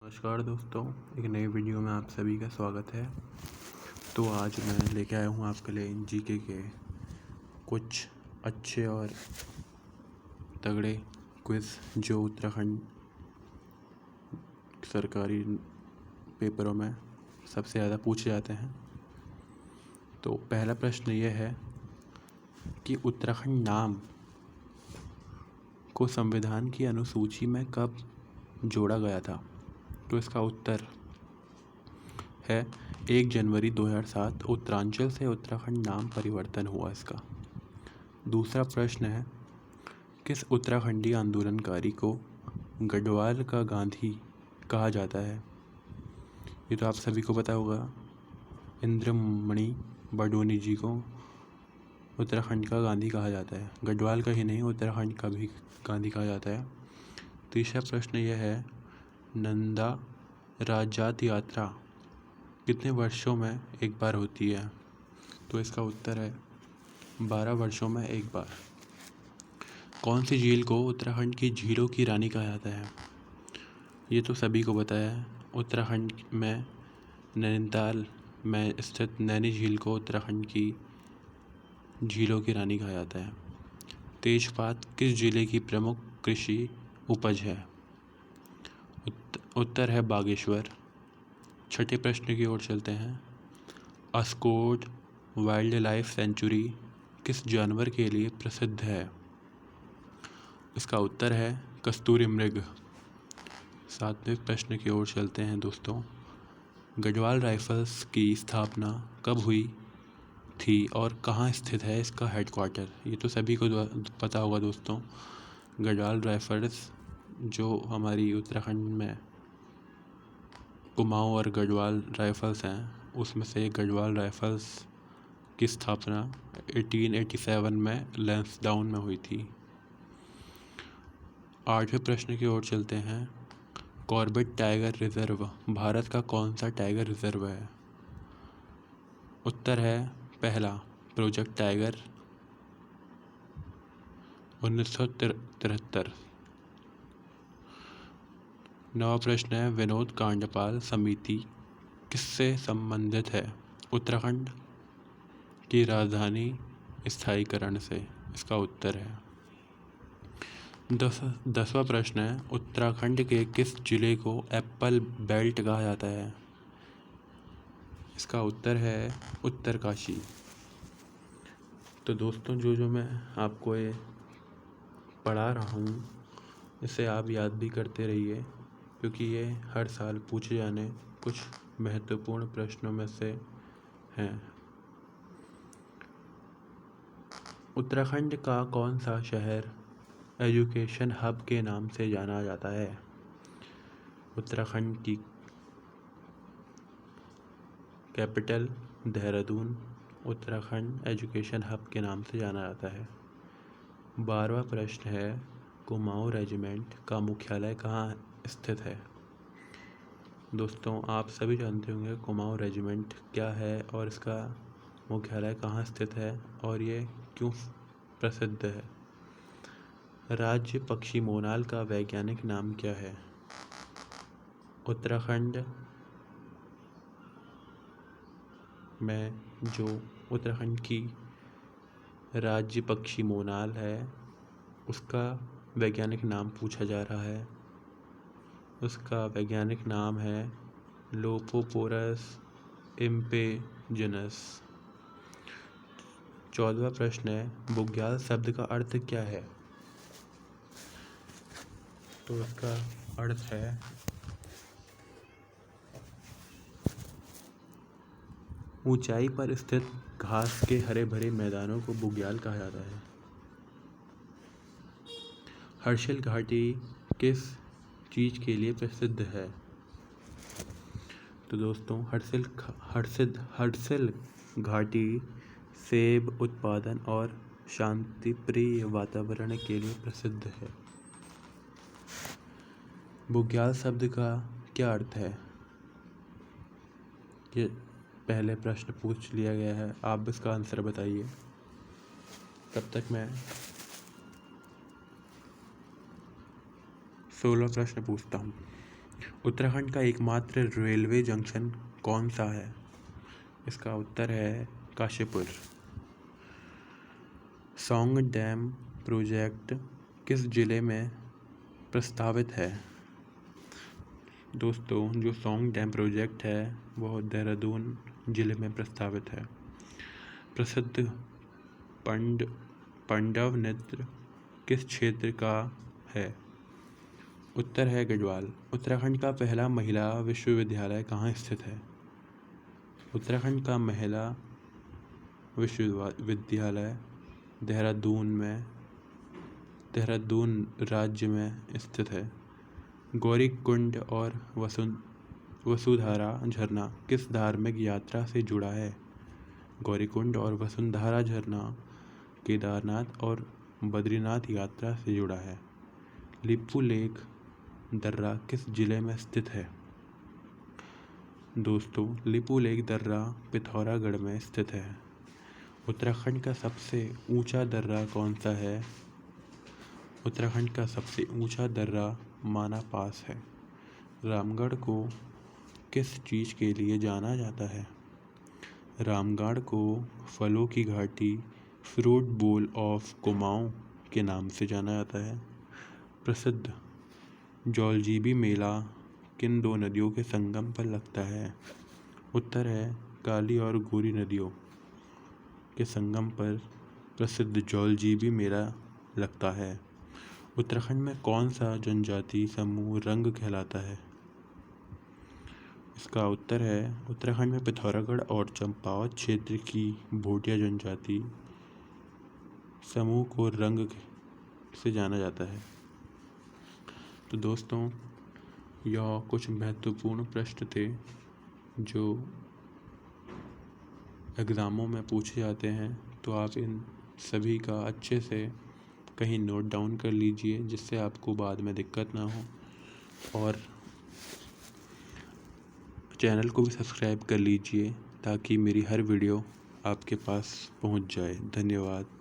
नमस्कार दोस्तों, एक नई वीडियो में आप सभी का स्वागत है। तो आज मैं लेके आया हूँ आपके लिए जीके के कुछ अच्छे और तगड़े क्विज़ जो उत्तराखंड सरकारी पेपरों में सबसे ज़्यादा पूछे जाते हैं। तो पहला प्रश्न ये है कि उत्तराखंड नाम को संविधान की अनुसूची में कब जोड़ा गया था? तो इसका उत्तर है 1 जनवरी 2007 उत्तरांचल से उत्तराखंड नाम परिवर्तन हुआ इसका। दूसरा प्रश्न है, किस उत्तराखंडी आंदोलनकारी को गढ़वाल का गांधी कहा जाता है? ये तो आप सभी को पता होगा, इंद्रमणि बडोनी जी को उत्तराखंड का गांधी कहा जाता है। गढ़वाल का ही नहीं, उत्तराखंड का भी गांधी कहा जाता है। तीसरा प्रश्न यह है, नंदा राजात यात्रा कितने वर्षों में एक बार होती है? तो इसका उत्तर है 12 वर्षों में एक बार। कौन सी झील को उत्तराखंड की झीलों की रानी कहा जाता है? ये तो सभी को पता है, उत्तराखंड में नैनीताल में स्थित नैनी झील को उत्तराखंड की झीलों की रानी कहा जाता है। तेजपात किस जिले की प्रमुख कृषि उपज है? उत्तर है बागेश्वर। छठे प्रश्न की ओर चलते हैं। अस्कोट वाइल्ड लाइफ सेंचुरी किस जानवर के लिए प्रसिद्ध है? इसका उत्तर है कस्तूरी मृग। सातवें प्रश्न की ओर चलते हैं दोस्तों। गढ़वाल राइफल्स की स्थापना कब हुई थी और कहाँ स्थित है इसका हेडक्वार्टर? ये तो सभी को पता होगा दोस्तों, गढ़वाल राइफल्स जो हमारी उत्तराखंड में कुमाऊं और गढ़वाल राइफल्स हैं, उसमें से गढ़वाल राइफल्स की स्थापना 1887 में लैंसडाउन में हुई थी। आठवें प्रश्न की ओर चलते हैं। कॉर्बेट टाइगर रिजर्व भारत का कौन सा टाइगर रिजर्व है? उत्तर है पहला प्रोजेक्ट टाइगर 1973। नवा प्रश्न है, विनोद कांडपाल समिति किससे संबंधित है? उत्तराखंड की राजधानी स्थायीकरण से। इसका उत्तर है 10वां प्रश्न है, उत्तराखंड के किस जिले को एप्पल बेल्ट कहा जाता है? इसका उत्तर है उत्तरकाशी। तो दोस्तों, जो मैं आपको ये पढ़ा रहा हूँ इसे आप याद भी करते रहिए, क्योंकि ये हर साल पूछे जाने कुछ महत्वपूर्ण प्रश्नों में से हैं। उत्तराखंड का कौन सा शहर एजुकेशन हब के नाम से जाना जाता है? उत्तराखंड की capital Dehradun Uttarakhand education hub के नाम से जाना जाता है। 12वां प्रश्न है, कुमाऊं रेजिमेंट का मुख्यालय कहाँ स्थित है? दोस्तों, आप सभी जानते होंगे कुमाऊं रेजिमेंट क्या है और इसका मुख्यालय कहाँ स्थित है और ये क्यों प्रसिद्ध है। राज्य पक्षी मोनाल का वैज्ञानिक नाम क्या है? उत्तराखंड में जो उत्तराखंड की राज्य पक्षी मोनाल है उसका वैज्ञानिक नाम पूछा जा रहा है। उसका वैज्ञानिक नाम है लोपोपोरस इम्पेजिनस। 14वां प्रश्न है, बुग्याल शब्द का अर्थ क्या है? तो इसका अर्थ है ऊंचाई पर स्थित घास के हरे भरे मैदानों को बुग्याल कहा जाता है। हर्षिल घाटी किस चीज़ के लिए प्रसिद्ध है? तो दोस्तों, हर्षिल घाटी सेब उत्पादन और शांतिप्रिय वातावरण के लिए प्रसिद्ध है। बुग्याल शब्द का क्या अर्थ है? ये पहले प्रश्न पूछ लिया गया है, आप इसका आंसर बताइए। तब तक मैं 16 प्रश्न पूछता हूँ। उत्तराखंड का एकमात्र रेलवे जंक्शन कौन सा है? इसका उत्तर है काशीपुर। सौंग डैम प्रोजेक्ट किस जिले में प्रस्तावित है? दोस्तों, जो सौंग डैम प्रोजेक्ट है वह देहरादून जिले में प्रस्तावित है। प्रसिद्ध पांडव नृत्य किस क्षेत्र का है? उत्तर है गढ़वाल। उत्तराखंड का पहला महिला विश्वविद्यालय कहाँ स्थित है? उत्तराखंड का महिला विश्वविद्यालय देहरादून राज्य में स्थित है। गौरीकुंड और वसुधारा झरना किस धार्मिक यात्रा से जुड़ा है? गौरीकुंड और वसुधारा झरना केदारनाथ और बद्रीनाथ यात्रा से जुड़ा है। लिपू लेक दर्रा किस जिले में स्थित है? दोस्तों, लिपू लेक दर्रा पिथौरागढ़ में स्थित है। उत्तराखंड का सबसे ऊंचा दर्रा कौन सा है? उत्तराखंड का सबसे ऊंचा दर्रा माना पास है। रामगढ़ को किस चीज़ के लिए जाना जाता है? रामगढ़ को फलों की घाटी, फ्रूट बोल ऑफ कुमाऊं के नाम से जाना जाता है। प्रसिद्ध जौलजीबी मेला किन दो नदियों के संगम पर लगता है? उत्तर है काली और गोरी नदियों के संगम पर प्रसिद्ध जौलजीबी मेला लगता है। उत्तराखंड में कौन सा जनजाति समूह रंग कहलाता है? इसका उत्तर है उत्तराखंड में पिथौरागढ़ और चंपावत क्षेत्र की भोटिया जनजाति समूह को रंग से जाना जाता है। तो दोस्तों, यह कुछ महत्वपूर्ण प्रश्न थे जो एग्ज़ामों में पूछे जाते हैं। तो आप इन सभी का अच्छे से कहीं नोट डाउन कर लीजिए, जिससे आपको बाद में दिक्कत ना हो। और चैनल को भी सब्सक्राइब कर लीजिए ताकि मेरी हर वीडियो आपके पास पहुंच जाए। धन्यवाद।